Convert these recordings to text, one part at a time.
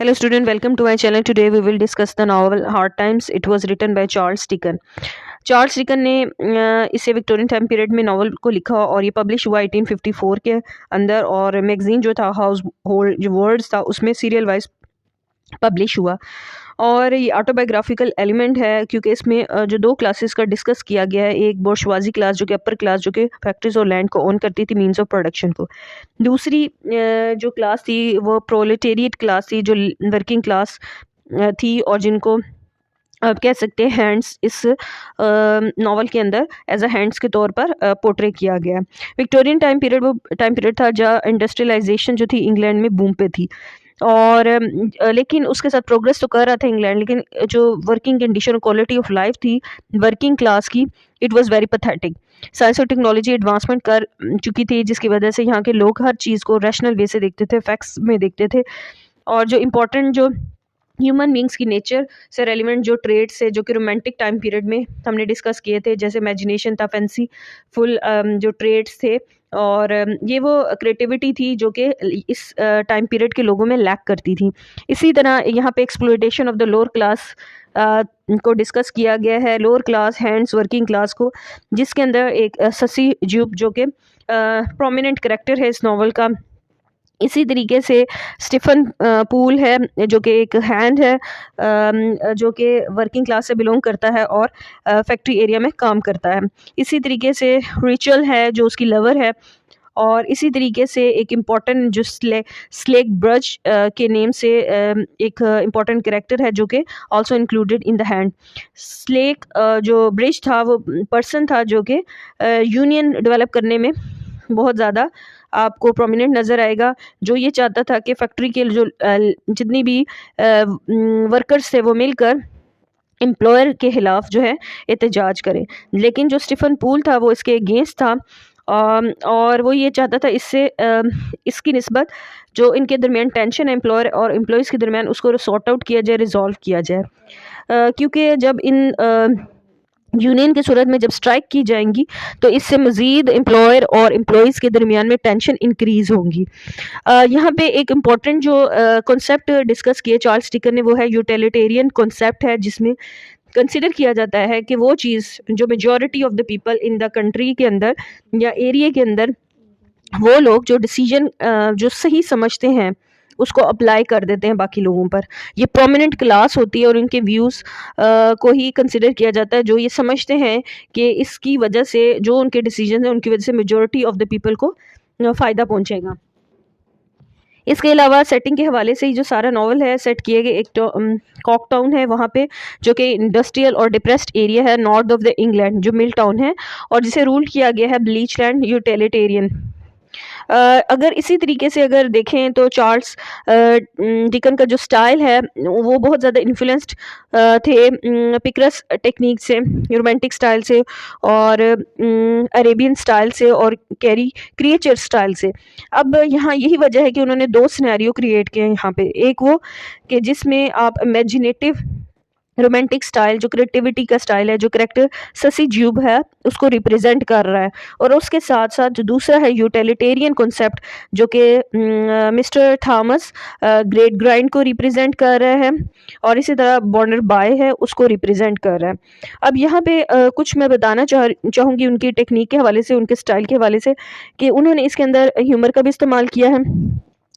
Hello student, welcome to my channel. Today we will discuss the novel Hard Times. It was written by Charles Dickens. Charles Dickens ने इसे Victorian time period में novel को लिखा और ये publish हुआ 1854 के अंदर। और मैगजीन जो था हाउस होल्ड जो वर्ड्स था उसमें सीरियल वाइज पब्लिश हुआ। और ये ऑटोबायोग्राफिकल एलिमेंट है क्योंकि इसमें जो दो क्लासेस का डिस्कस किया गया है, एक बोर्शवाजी क्लास जो कि अपर क्लास जो कि फैक्ट्रीज और लैंड को ओन करती थी मींस ऑफ प्रोडक्शन को, दूसरी जो क्लास थी वो प्रोलेटेरिएट क्लास थी जो वर्किंग क्लास थी और जिनको आप कह सकते हैं हैंड्स इस नॉवल के अंदर एज अ हैंड्स के तौर पर पोर्ट्रे किया गया। विक्टोरियन टाइम पीरियड वो टाइम पीरियड था जहाँ इंडस्ट्रियलाइजेशन जो थी इंग्लैंड में बूम पे थी। और लेकिन उसके साथ प्रोग्रेस तो कर रहा था इंग्लैंड, लेकिन जो वर्किंग कंडीशन और क्वालिटी ऑफ लाइफ थी वर्किंग क्लास की, it was very pathetic. Science और टेक्नोलॉजी एडवांसमेंट कर चुकी थी जिसकी वजह से यहाँ के लोग हर चीज़ को रैशनल वे से देखते थे, फैक्ट्स में देखते थे। और जो इम्पोर्टेंट जो ह्यूमन बींग्स की नेचर से रेलिवेंट जो ट्रेड्स है जो कि रोमांटिक टाइम पीरियड में हमने डिस्कस किए थे, जैसे इमेजिनेशन था, फैंसी फुल जो ट्रेड्स थे, और ये वो क्रिएटिविटी थी जो कि इस टाइम पीरियड के लोगों में लैक करती थी। इसी तरह यहाँ पे exploitation of the lower class को डिस्कस किया गया है, lower class hands working class को, जिसके अंदर एक ससी ज्यूब जो कि प्रोमिनेंट करेक्टर है इस नॉवल का। इसी तरीके से स्टीफन पूल है जो कि एक हैंड है जो कि वर्किंग क्लास से बिलोंग करता है और फैक्ट्री एरिया में काम करता है। इसी तरीके से रिचल है जो उसकी लवर है। और इसी तरीके से एक इम्पॉर्टेंट जो स्लेक ब्रज के नेम से एक इम्पॉर्टेंट कैरेक्टर है जो कि also included in the hand. Slack जो ब्रिज था वो पर्सन था जो कि यूनियन डेवलप करने में बहुत ज़्यादा आपको प्रोमिनेंट नज़र आएगा, जो ये चाहता था कि फैक्ट्री के जो जितनी भी वर्कर्स थे वो मिलकर एम्प्लॉयर के खिलाफ जो है एहतजाज करें। लेकिन जो स्टीफन पूल था वो इसके अगेंस्ट था। और वो ये चाहता था इससे इसकी निस्बत जो इनके दरमियान टेंशन है एम्प्लॉयर और एम्प्लॉयज़ के दरमियान उसको सॉर्ट आउट किया जाए, रिजॉल्व किया जाए। क्योंकि जब इन यूनियन की सूरत में जब स्ट्राइक की जाएंगी तो इससे मज़ीद एम्प्लॉयर और एम्प्लॉयज़ के दरमियान में टेंशन इंक्रीज़ होंगी। यहाँ पे एक इम्पॉर्टेंट जो कॉन्सेप्ट डिस्कस किए चार्ल्स डिकन ने वो है यूटिलिटेरियन कॉन्सेप्ट है, जिसमें कंसिडर किया जाता है कि वो चीज़ जो majority of the people in the country के अंदर या एरिया के अंदर वो लोग जो डिसीजन जो सही समझते हैं उसको अप्लाई कर देते हैं बाकी लोगों पर। ये प्रोमिनेंट क्लास होती है और इनके व्यूज़ को ही कंसिडर किया जाता है, जो ये समझते हैं कि इसकी वजह से जो उनके डिसीजन है उनकी वजह से मेजॉरिटी ऑफ द पीपल को फ़ायदा पहुंचेगा। इसके अलावा सेटिंग के हवाले से ही जो सारा नॉवल है सेट किए गए एक कॉक टाउन है वहाँ पे, जो कि इंडस्ट्रियल और डिप्रेस्ड एरिया है नॉर्थ ऑफ द इंग्लैंड, जो मिल टाउन है और जिसे रूल किया गया है ब्लीचलैंड यूटिलिटेरियन। अगर इसी तरीके से अगर देखें तो चार्ल्स डिकन का जो स्टाइल है वो बहुत ज़्यादा इन्फ्लुएंस्ड थे पिक्रस टेक्निक से, रोमांटिक स्टाइल से और अरेबियन स्टाइल से और कैरी क्रिएचर स्टाइल से। अब यहाँ यही वजह है कि उन्होंने दो सिनेरियो क्रिएट किए हैं यहाँ पे, एक वो कि जिसमें आप इमेजिनेटिव रोमांटिक स्टाइल जो क्रिएटिविटी का स्टाइल है, जो करेक्टर ससी ज्यूब है उसको रिप्रेजेंट कर रहा है, और उसके साथ साथ जो दूसरा है यूटिलिटेरियन कॉन्सेप्ट जो कि मिस्टर थॉमस ग्रेट ग्राइंड को रिप्रेजेंट कर रहा है और इसी तरह बॉर्नर बाय है उसको रिप्रेजेंट कर रहा है। अब यहाँ पे कुछ मैं बताना चाहूँगी उनकी टेक्निक के हवाले से, उनके स्टाइल के हवाले से, कि उन्होंने इसके अंदर ह्यूमर का भी इस्तेमाल किया है,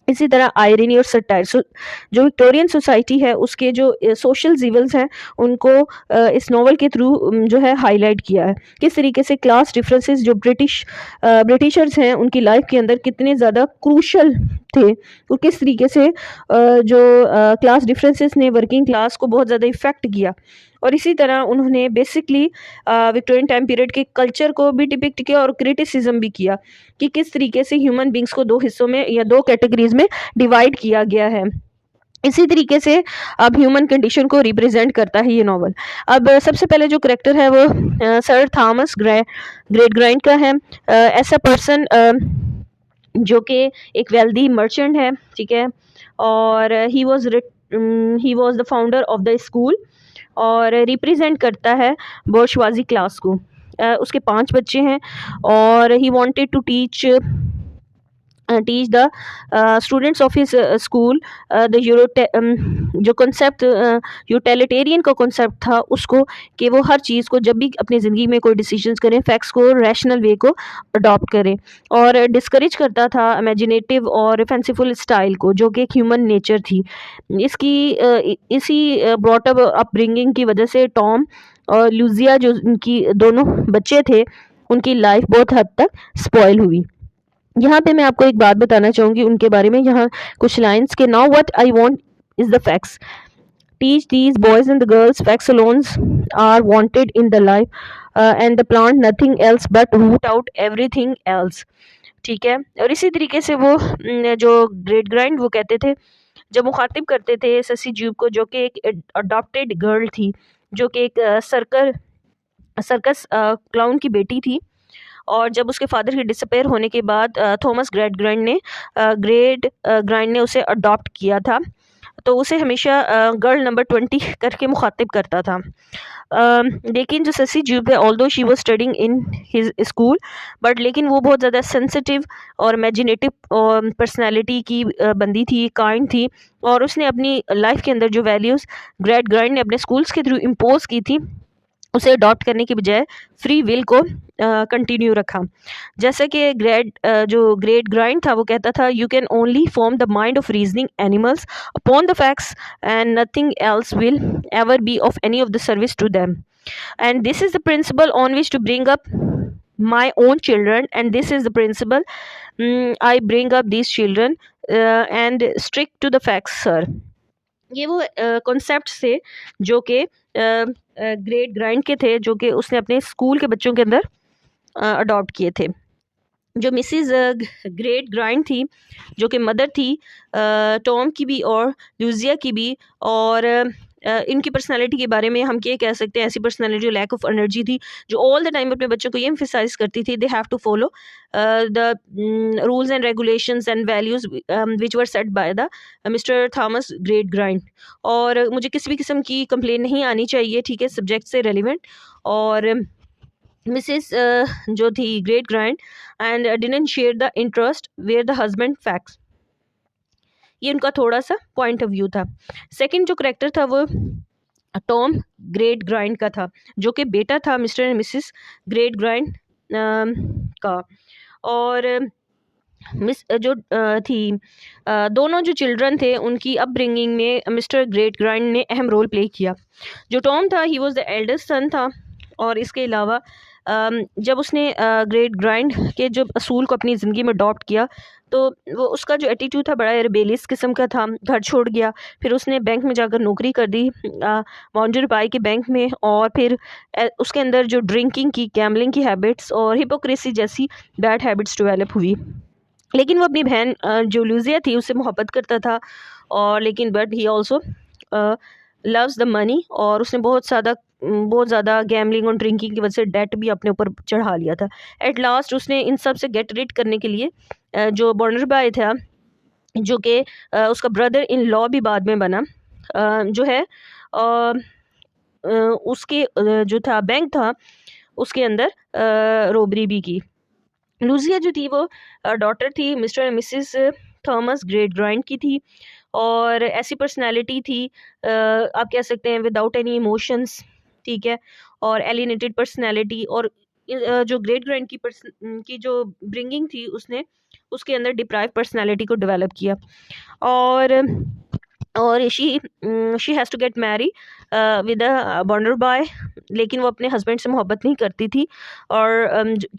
इसी तरह आयरनी और सटायर। जो विक्टोरियन सोसाइटी है उसके जो सोशल जीवल्स हैं उनको इस नॉवल के थ्रू जो है हाईलाइट किया है। किस तरीके से क्लास डिफरेंसेस जो ब्रिटिशर्स हैं उनकी लाइफ के अंदर कितने ज़्यादा क्रूशल थे, और किस तरीके से जो क्लास डिफरेंसेस ने वर्किंग क्लास को बहुत ज़्यादा इफ़ेक्ट किया। और इसी तरह उन्होंने बेसिकली विक्टोरियन टाइम पीरियड के कल्चर को भी डिपिक्ट किया और क्रिटिसिज्म भी किया कि किस तरीके से ह्यूमन बींग्स को दो हिस्सों में या दो कैटेगरीज में डिवाइड किया गया है। इसी तरीके से अब ह्यूमन कंडीशन को रिप्रेजेंट करता है ये नॉवल। अब सबसे पहले जो करेक्टर है वो सर थॉमस ग्रेट ग्राइंड का है। ऐसा पर्सन जो कि एक वेल्दी मर्चेंट है, ठीक है, और he was the founder of the school और रिप्रेजेंट करता है बोर्शवाजी क्लास को। उसके 5 बच्चे हैं और he wanted to teach teach the students of his school the जो कॉन्सेप्ट यूटिलिटेरियन का कॉन्सेप्ट था उसको, कि वो हर चीज़ को जब भी अपनी ज़िंदगी में कोई डिसीजंस करें फैक्ट्स को रैशनल वे को अडॉप्ट करें, और डिस्करेज करता था इमेजिनेटिव और फैंसीफुल स्टाइल को, जो कि एक ह्यूमन नेचर थी। इसी ब्रॉट अप अपब्रिंगिंग की वजह से टॉम और लूजिया, जो उनकी दोनों बच्चे थे, उनकी लाइफ बहुत हद तक स्पॉइल हुई। यहाँ पे मैं आपको एक बात बताना चाहूँगी उनके बारे में, यहाँ कुछ लाइन्स के, now what I want is the facts, teach these boys and the girls facts alone are wanted in the life and the plant nothing else but root out everything else. ठीक है, और इसी तरीके से वो जो great grand वो कहते थे, जब मुखातिब करते थे ससी ज्यूब को, जो कि एक अडॉप्टेड गर्ल थी, जो कि एक सर्कस क्लाउन की बेटी थी, और जब उसके फादर के डिसअपेयर होने के बाद थॉमस ग्रेट ग्राइंड ने उसे अडॉप्ट किया था, तो उसे हमेशा गर्ल नंबर 20 करके मुखातिब करता था। लेकिन जो ससी ज्यूब है, although she was studying in his school, but लेकिन वो बहुत ज़्यादा सेंसिटिव और इमेजिनेटिव पर्सनालिटी की बंदी थी, काइंड थी, और उसने अपनी लाइफ के अंदर जो वैल्यूज़ ग्रेट ग्राइंड ने अपने स्कूल्स के थ्रू इम्पोज की थी, उसे अडॉप्ट करने के बजाय फ्री विल को कंटिन्यू रखा। जैसे कि जो ग्रेट ग्राइंड था वो कहता था, you can only form the mind of reasoning animals upon the facts and nothing else will ever be of any of the service to them, and this is the principle on which to bring up my own children, and this is the principle I bring up these children and strict to the facts, sir। ये वो concept थे जो कि great grind के थे, जो कि उसने अपने स्कूल के बच्चों के अंदर अडॉप्ट किए थे। जो मिसिज ग्रेट ग्राइंड थी, जो कि मदर थी टॉम की भी और लूजिया की भी, और इनकी पर्सनालिटी के बारे में हम क्या कह सकते हैं, ऐसी पर्सनालिटी जो लैक ऑफ एनर्जी थी, जो ऑल द टाइम अपने बच्चों को ये एम्फेसाइज करती थी, they have to follow the rules and regulations and values which were set by the mister Thomas Gradgrind. और मुझे किसी भी किस्म की कंप्लेन नहीं आनी चाहिए, ठीक है, सब्जेक्ट से रेलिवेंट। और मिसेस जो थी Gradgrind and didn't share the interest where the husband facts, ये उनका थोड़ा सा पॉइंट ऑफ व्यू था। सेकंड जो करेक्टर था वो टॉम ग्रेट ग्राइंड का था, जो कि बेटा था mister and Mrs great grind का। और मिस जो थी दोनों जो चिल्ड्रन थे उनकी अपब्रिंगिंग में मिस्टर ग्रेट ग्राइंड ने अहम रोल प्ले किया। जो टॉम था he was the eldest son था, और इसके अलावा जब उसने ग्रेट ग्राइंड के जो असूल को अपनी ज़िंदगी में अडॉप्ट किया, तो वो उसका जो एटीट्यूड था बड़ा रिबेलियस किस्म का था, घर छोड़ गया, फिर उसने बैंक में जाकर नौकरी कर दी, माउंटेन पाई के बैंक में, और फिर उसके अंदर जो ड्रिंकिंग की, गैम्बलिंग की हैबिट्स और हिपोक्रेसी जैसी बैड हैबिट्स डेवलप हुई। लेकिन वो अपनी बहन जो लूजिया थी उससे मोहब्बत करता था, और लेकिन but he also loves the money, और उसने बहुत ज़्यादा गैम्बलिंग और ड्रिंकिंग की वजह से डेट भी अपने ऊपर चढ़ा लिया था। एट लास्ट उसने इन सब से गेट रिड करने के लिए जो बॉर्नरबाई था, जो कि उसका ब्रदर इन लॉ भी बाद में बना, जो है उसके जो था बैंक था उसके अंदर रोबरी भी की। लूजिया जो थी वो डॉटर थी mister and Mrs Thomas great grind की थी, और ऐसी पर्सनालिटी थी आप कह सकते हैं विदाउट एनी इमोशंस, ठीक है, और एलिनेटेड पर्सनालिटी। और जो ग्रेट ग्राइंड की जो ब्रिंगिंग थी उसने उसके अंदर डिप्राइव पर्सनालिटी को डेवलप किया। और she has to get marry with a Bounderby, लेकिन वो अपने हस्बैंड से मोहब्बत नहीं करती थी। और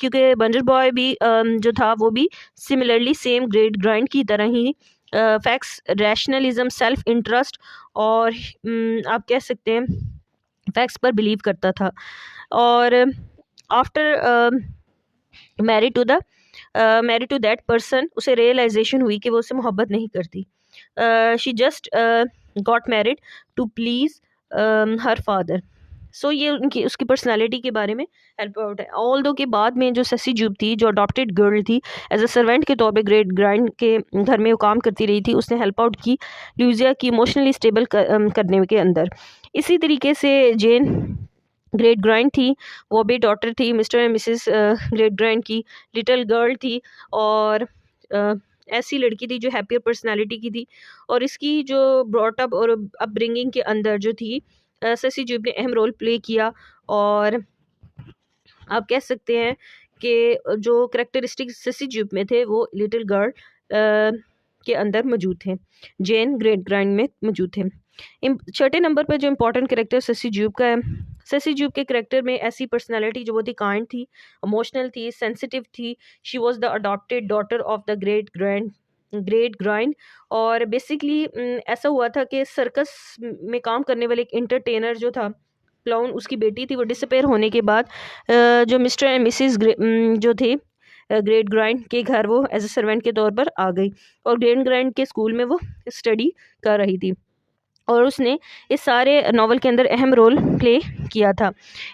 क्योंकि बंडर बॉय भी जो था वो भी सिमिलरली सेम ग्रेट ग्राइंड की तरह ही फैक्ट्स, रैशनलिज्म, सेल्फ इंटरेस्ट और आप कह सकते हैं फैक्ट्स पर बिलीव करता था। और after marry to that person उसे रियलाइजेशन हुई कि वो उससे मोहब्बत नहीं करती। She just got married to please her father. सो ये उसकी पर्सनालिटी के बारे में हेल्प आउट है। ऑल दो के बाद में जो ससी जूब थी, जो अडॉप्टेड गर्ल थी, एज अ सर्वेंट के तौर पे ग्रेट ग्राइंड के घर में वो काम करती रही थी, उसने हेल्प आउट की लूजिया की इमोशनली स्टेबल करने के अंदर। इसी तरीके से जेन ग्रेट ग्राइंड थी, वो भी डॉटर थी mister and Mrs great grind की, लिटिल गर्ल थी, और ऐसी लड़की थी जो हैप्पियर पर्सनालिटी की थी, और इसकी जो ब्रॉट अप और अपब्रिंगिंग के अंदर जो थी शशि जुब ने अहम रोल प्ले किया। और आप कह सकते हैं कि जो करेक्टरिस्टिक शशि जुब में थे वो लिटिल गर्ल के अंदर मौजूद थे, जेन ग्रेट ग्राइंड में मौजूद थे। छठे नंबर पर जो इम्पोर्टेंट करेक्टर शशि जुब का है, शशि जुब के करेक्टर में ऐसी पर्सनालिटी जो बहुत ही काइंड थी, इमोशनल थी, सेंसिटिव थी। She was the adopted daughter of the great grind. और बेसिकली ऐसा हुआ था कि सर्कस में काम करने वाले एक इंटरटेनर जो था, क्लाउन, उसकी बेटी थी, वो डिसअपेयर होने के बाद जो मिस्टर एंड मिसिस जो थे ग्रेट ग्राइंड के घर वो एज ए सर्वेंट के तौर पर आ गई, और ग्रेट ग्राइंड के स्कूल में वो स्टडी कर रही थी, और उसने इस सारे नावल के अंदर अहम रोल प्ले किया था।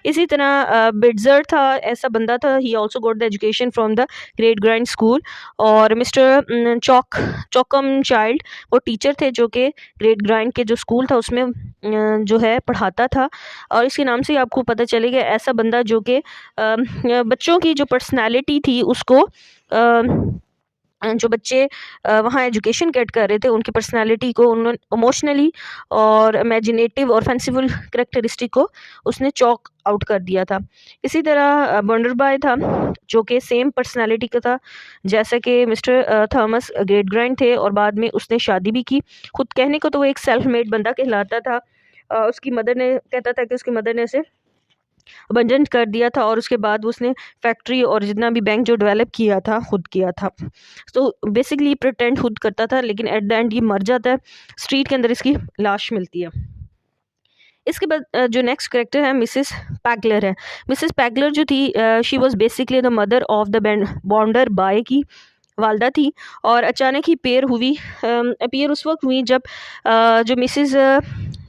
इसी तरह बिटजर था, ऐसा बंदा था, ही also got the education from the great grind school. और मिस्टर चॉकम चाइल्ड वो टीचर थे जो कि ग्रेट ग्राइंड के जो स्कूल था उसमें जो है पढ़ाता था, और इसके नाम से ही आपको पता चलेगा ऐसा बंदा जो कि बच्चों की जो पर्सनैलिटी थी उसको जो बच्चे वहाँ एजुकेशन गेट कर रहे थे उनकी पर्सनालिटी को उन्होंने इमोशनली और इमेजिनेटिव और फैंसीफुल करेक्टरिस्टिक को उसने चॉक आउट कर दिया था। इसी तरह बंडर बाय था जो कि सेम पर्सनालिटी का था जैसा कि मिस्टर थॉमस ग्रेट ग्राइंड थे, और बाद में उसने शादी भी की। खुद कहने को तो वो एक सेल्फ मेड बंदा कहलाता था। उसकी मदर ने कहता था कि उसकी मदर ने उसे अबंडन कर दिया था, और उसके बाद उसने फैक्ट्री और जितना भी बैंक जो डेवलप किया था खुद किया था। तो बेसिकली प्रिटेंड खुद करता था, लेकिन एट द एंड ये मर जाता है, स्ट्रीट के अंदर इसकी लाश मिलती है। इसके बाद जो नेक्स्ट करेक्टर है मिसेस पैगलर है। मिसेस पैगलर जो थी she was basically the mother of the Bounderby की वालदा थी, और अचानक ही अपीयर उस वक्त हुई जब जो मिसेस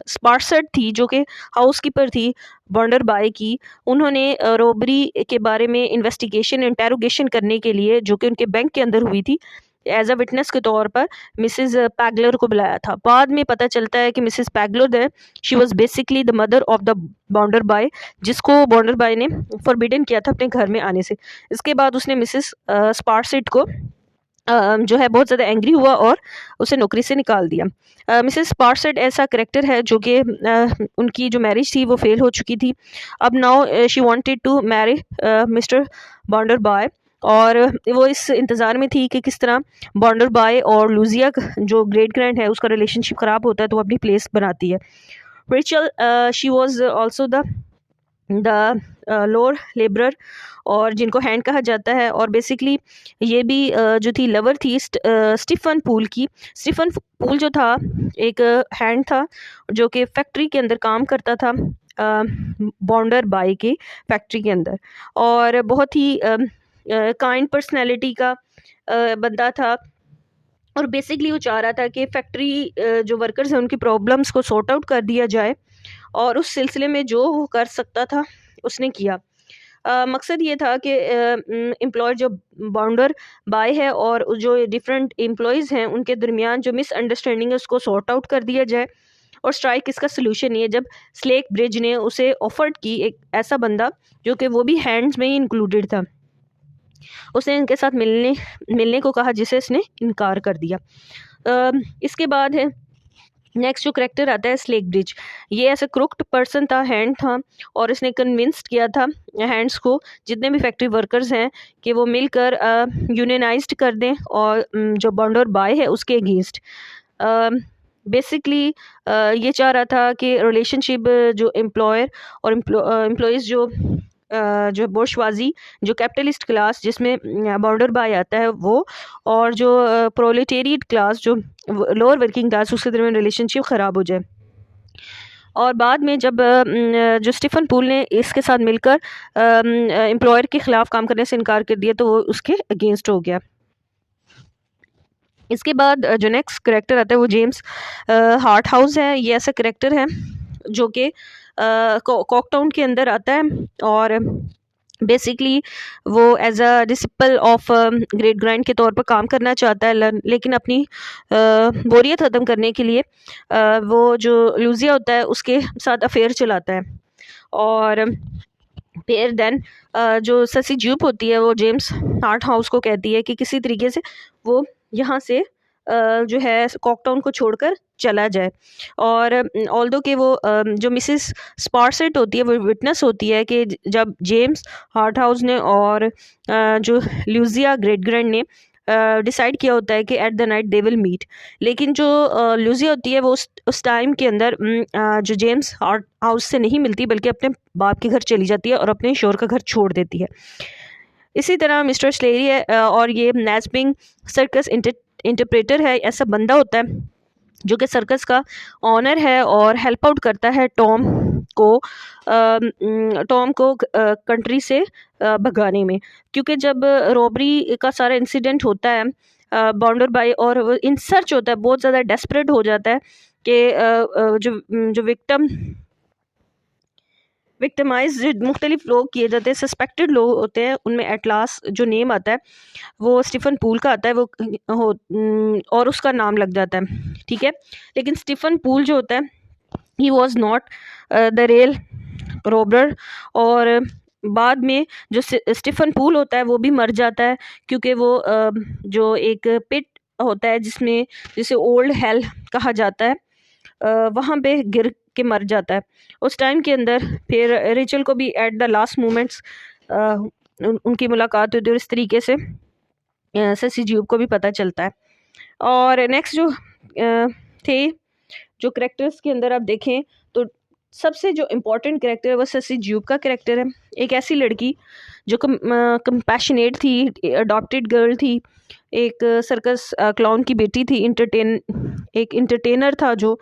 स्पार्सट थी जो कि हाउसकीपर थी बॉन्डर बाय की, उन्होंने रॉबरी के बारे में इंटेरोगेशन करने के लिए जो कि उनके बैंक के अंदर हुई थी एज अ विटनेस के तौर पर मिसेस पैगलर को बुलाया था। बाद में पता चलता है कि मिसेस पैगलर है she was basically the mother of the Bounderby, जिसको बॉन्डर बाय ने फॉरबिडन किया था अपने घर में आने से। इसके बाद उसने मिसेस स्पार्सिट को जो है बहुत ज़्यादा एंग्री हुआ और उसे नौकरी से निकाल दिया। मिसेस स्पार्सेट ऐसा करेक्टर है जो कि उनकी जो मैरिज थी वो फेल हो चुकी थी। अब now she wanted to marry Mr Bounderby, और वो इस इंतज़ार में थी कि किस तरह बॉन्डर बाय और लूजिया जो ग्रेट ग्रैंड है उसका रिलेशनशिप ख़राब होता है तो वो अपनी प्लेस बनाती है। Rachel she was also the lower labourer, और जिनको हैंड कहा जाता है, और बेसिकली ये भी जो थी लवर थी स्टीफन पूल की। स्टीफन पूल जो था एक हैंड था जो कि फैक्ट्री के अंदर काम करता था बॉन्डर बाय के फैक्ट्री के अंदर, और बहुत ही काइंड पर्सनैलिटी का बंदा था, और बेसिकली वो चाह रहा था कि फैक्ट्री जो वर्कर्स हैं उनकी प्रॉब्लम्स को सॉर्ट आउट कर दिया जाए, और उस सिलसिले में जो वो कर सकता था उसने किया। मकसद ये था कि एम्प्लॉयर जो बाउंडर बाय है और जो डिफरेंट एम्प्लॉयज़ हैं उनके दरमियान जो मिसअंडरस्टैंडिंग है उसको सॉर्ट आउट कर दिया जाए, और स्ट्राइक इसका सोल्यूशन ये जब स्लेक ब्रिज ने उसे ऑफर्ड की एक ऐसा बंदा जो कि वो भी हैंड्स में ही इंक्लूडेड था, उसने इनके साथ मिलने को कहा जिसे इसने इनकार कर दिया। इसके बाद है नेक्स्ट जो करेक्टर आता है स्लेक ब्रिज। ये ऐसा क्रुक्ड पर्सन था, हैंड था, और इसने कन्विंस्ड किया था हैंड्स को, जितने भी फैक्ट्री वर्कर्स हैं, कि वो मिलकर यूनियनाइज्ड कर दें और जो बॉन्डर बाय है उसके अगेंस्ट। बेसिकली ये चाह रहा था कि रिलेशनशिप जो एम्प्लॉयर और एम्प्लॉयज़ जो बोर्शवाजी जो कैपिटलिस्ट क्लास जिसमें बॉर्डर बाय आता है वो, और जो प्रोलेटेरिएट क्लास जो लोअर वर्किंग क्लास उसके दरमियान रिलेशनशिप ख़राब हो जाए। और बाद में जब जो स्टीफन पूल ने इसके साथ मिलकर एम्प्लॉयर के ख़िलाफ़ काम करने से इनकार कर दिया तो वो उसके अगेंस्ट हो गया। इसके बाद जो नेक्स्ट करेक्टर आता है वो जेम्स हार्ट हाउस है। ये ऐसा करेक्टर है जो कि कॉकटाउन के अंदर आता है, और बेसिकली वो as a disciple of Gradgrind के तौर पर काम करना चाहता है, लेकिन अपनी बोरियत ख़त्म करने के लिए वो जो लूजिया होता है उसके साथ अफेयर चलाता है। और फिर देन जो ससी ज्यूप होती है वो जेम्स हार्ट हाउस को कहती है कि किसी तरीके से वो यहाँ से जो है कॉकटाउन को छोड़कर चला जाए। और ऑल्दो के वो जो मिसेस स्पार्सेट होती है वो विटनेस होती है कि जब जेम्स हार्टहाउस ने और जो ल्यूजिया ग्रेट ने डिसाइड किया होता है कि at the night they will meet, लेकिन जो ल्यूजिया होती है वो उस टाइम के अंदर जो जेम्स हाउस से नहीं मिलती बल्कि अपने बाप के घर चली जाती है और अपने शोर का घर छोड़ देती है। इसी तरह मिस्टर स्लेरी है और ये नेस्बिंग सर्कस इंटरप्रेटर है, ऐसा बंदा होता है जो कि सर्कस का ऑनर है और हेल्प आउट करता है टॉम को कंट्री से भगाने में, क्योंकि जब रॉबरी का सारा इंसिडेंट होता है बाउंडर बाई और वो इन सर्च होता है, बहुत ज़्यादा डेस्परेट हो जाता है कि जो विक्टिमाइज मुख्तलिफ लोग किए जाते हैं, सस्पेक्टेड लोग होते हैं, उनमें एट लास्ट जो नेम आता है वो स्टीफन पूल का आता है और उसका नाम लग जाता है, ठीक है। लेकिन स्टीफन पूल जो होता है he was not the real robber, और बाद में जो स्टीफन पूल होता है वो भी मर जाता है, क्योंकि वो जो एक पिट होता है जिसे ओल्ड हेल कहा जाता है, वहाँ पे गिर के मर जाता है। उस टाइम के अंदर फिर रिचल को भी एट द लास्ट मोमेंट्स उनकी मुलाकात होती है और इस तरीके से ससी ज्यूब को भी पता चलता है। और नेक्स्ट जो थे जो करेक्टर्स के अंदर आप देखें तो सबसे जो इम्पोर्टेंट करेक्टर है वो ससी ज्यूब का करेक्टर है। एक ऐसी लड़की जो कंपैशनेट थी, अडॉप्टेड गर्ल थी, एक सर्कस क्लाउन की बेटी थी, एक इंटरटेनर था जो,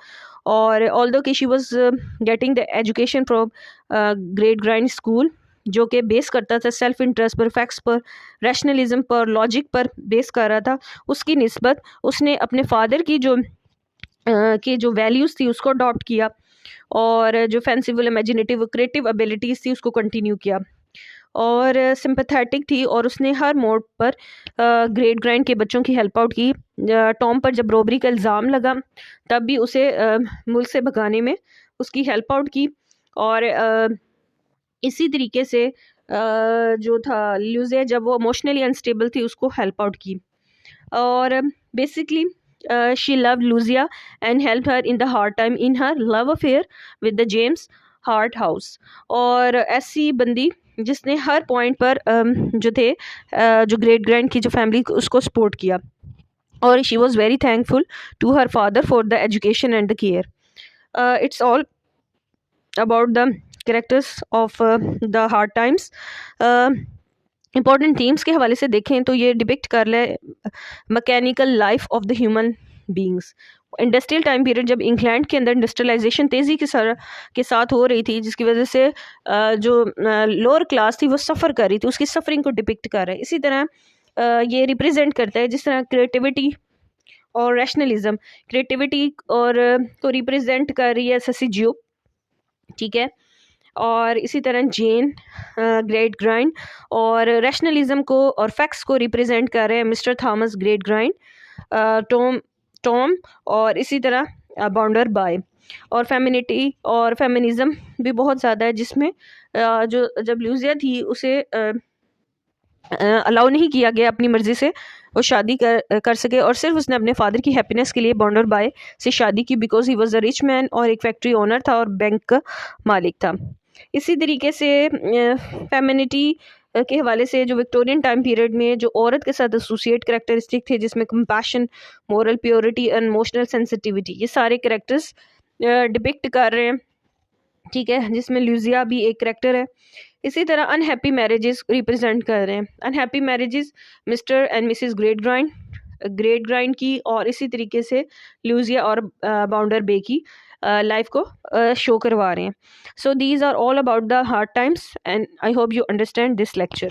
और ऑल्दो कि she was getting the education from great grind school जो कि बेस करता था सेल्फ इंटरेस्ट पर, फैक्ट्स पर, रैशनलिज्म पर, लॉजिक पर बेस कर रहा था, उसकी निस्बत उसने अपने फादर की जो वैल्यूज़ थी उसको अडॉप्ट किया और जो फैंसीफुल इमेजिनेटिव क्रिएटिव एबिलिटीज़ थी उसको कंटिन्यू किया और सिंपैथेटिक थी और उसने हर मोड पर ग्रेट ग्राइंड के बच्चों की हेल्प आउट की। टॉम पर जब रॉबरी का इल्ज़ाम लगा तब भी उसे मुल्क से भगाने में उसकी हेल्प आउट की और इसी तरीके से जो था ल्यूजिया जब वो इमोशनली अनस्टेबल थी उसको हेल्प आउट की और basically she loved Lucia and helped her in the hard time in her love affair with the James Harthouse। और ऐसी बंदी जिसने हर पॉइंट पर जो थे जो ग्रेट ग्रैंड की जो फैमिली उसको सपोर्ट किया और she was very thankful to her father for the education and the care. It's all about the characters of the hard times. Important themes के हवाले से देखें तो ये डिपिक्ट कर ले mechanical life of the human beings. Industrial time period जब England के अंदर इंडस्ट्रियलाइजेशन तेज़ी के साथ हो रही थी जिसकी वजह से जो लोअर क्लास थी वो सफ़र कर रही थी, उसकी सफरिंग को डिपिक्ट कर रहा है। इसी तरह ये रिप्रेजेंट करता है जिस तरह क्रिएटिविटी और रैशनलिज्म, क्रिएटिविटी और को रिप्रेजेंट कर रही है ससी ज्यूब, ठीक है, और इसी तरह जेन ग्रेट ग्राइंड और रैशनलिज्म को और फैक्ट्स को रिप्रेजेंट कर रहे हैं mister Thomas great grind, Tom और इसी तरह बाउंडर बाय। और फेमिनिटी और फेमिनिज्म भी बहुत ज़्यादा है जिसमें जो जब ल्यूजिया थी उसे अलाउ नहीं किया गया अपनी मर्ज़ी से वो शादी कर सके और सिर्फ उसने अपने फादर की हैप्पीनेस के लिए बाउंडर बाय से शादी की because he was a rich man और एक फैक्ट्री ओनर था और बैंक का मालिक था। इसी तरीके से फेमिनिटी के हवाले से जो विक्टोरियन टाइम पीरियड में जो औरत के साथ एसोसिएट करैक्टरिस्टिक थे जिसमें compassion, moral purity and emotional sensitivity, ये सारे करैक्टर्स डिपिक्ट कर रहे हैं, ठीक है, जिसमें ल्यूजिया भी एक करैक्टर है। इसी तरह अनहैप्पी मैरिजेस रिप्रेजेंट कर रहे हैं। Unhappy marriages mister and Mrs great grind की और इसी तरीके से ल्यूजिया और बाउंडर बे की लाइफ को शो करवा रहे हैं। So these are all about the hard times and I hope you understand this lecture.